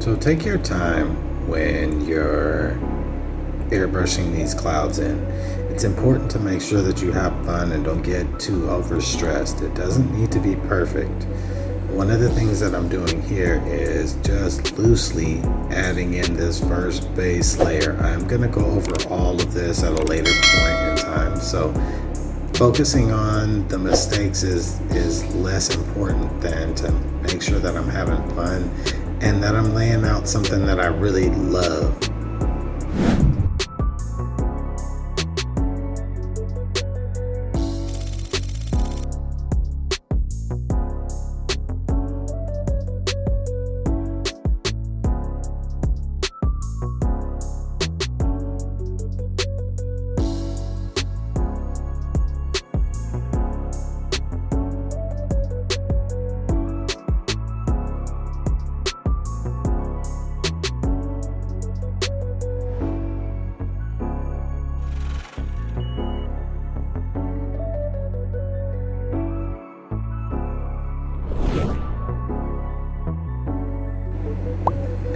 So take your time when you're airbrushing these clouds in. It's important to make sure that you have fun and don't get too overstressed. It doesn't need to be perfect. One of the things that I'm doing here is just loosely adding in this first base layer. I'm going to go over all of this at a later point in time. So focusing on the mistakes is less important than to make sure that I'm having fun and that I'm laying out something that I really love.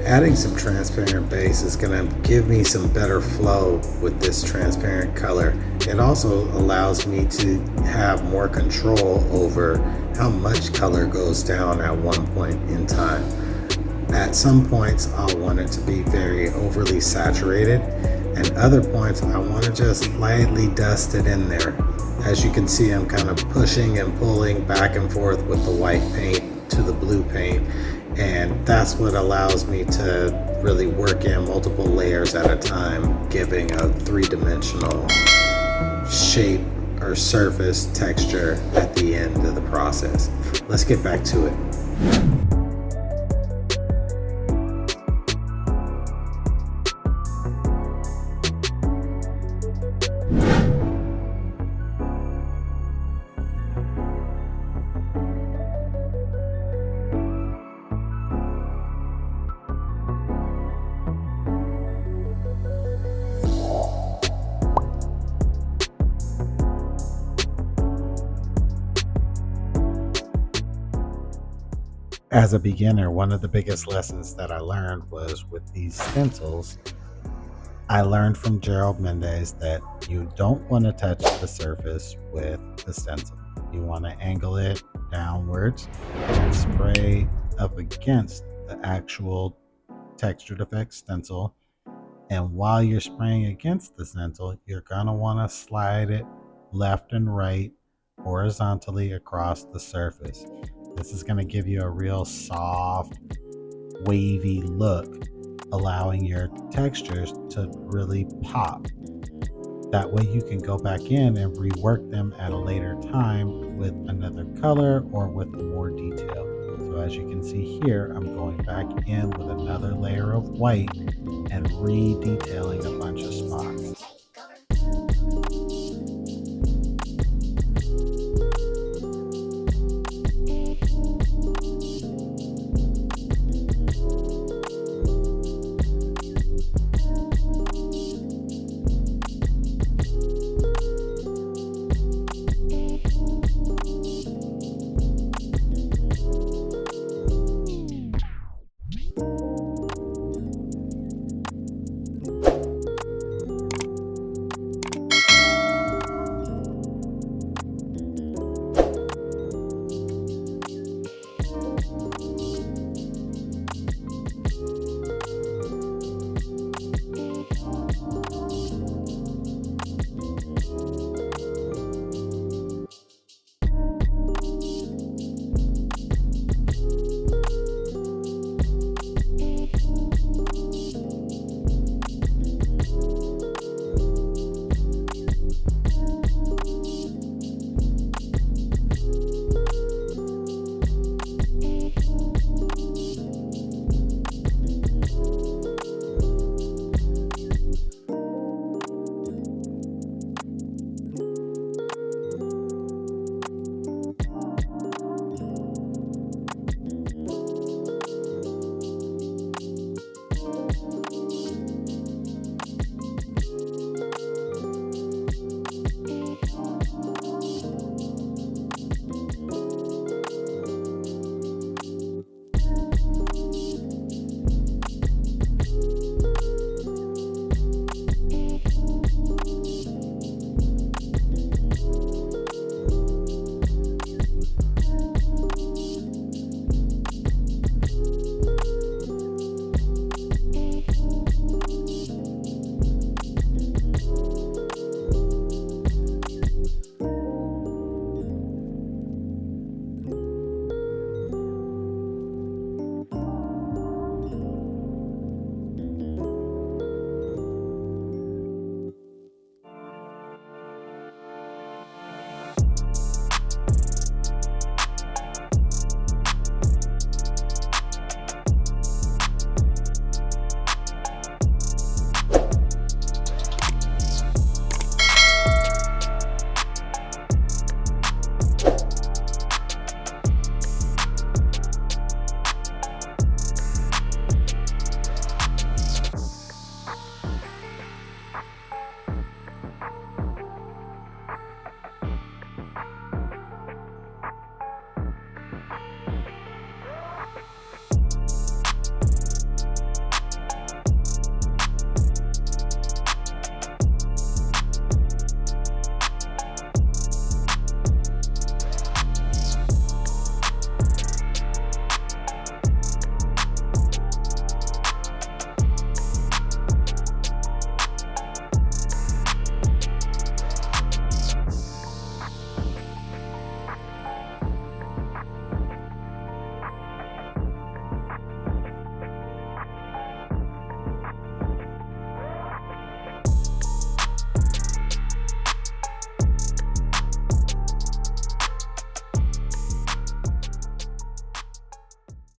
Adding some transparent base is going to give me some better flow with this transparent color. It also allows me to have more control over how much color goes down at one point in time. At some points I'll want it to be very overly saturated, and other points I want to just lightly dust it in there. As you can see, I'm kind of pushing and pulling back and forth with the white paint to the blue paint, and that's what allows me to really work in multiple layers at a time, giving a three-dimensional shape or surface texture at the end of the process. Let's get back to it. As a beginner, one of the biggest lessons that I learned was with these stencils. I learned from Gerald Mendez that you don't want to touch the surface with the stencil. You want to angle it downwards and spray up against the actual textured effects stencil. And while you're spraying against the stencil, you're going to want to slide it left and right horizontally across the surface. This is going to give you a real soft, wavy look, allowing your textures to really pop. That way you can go back in and rework them at a later time with another color or with more detail. So as you can see here, I'm going back in with another layer of white and re-detailing a bunch of spots.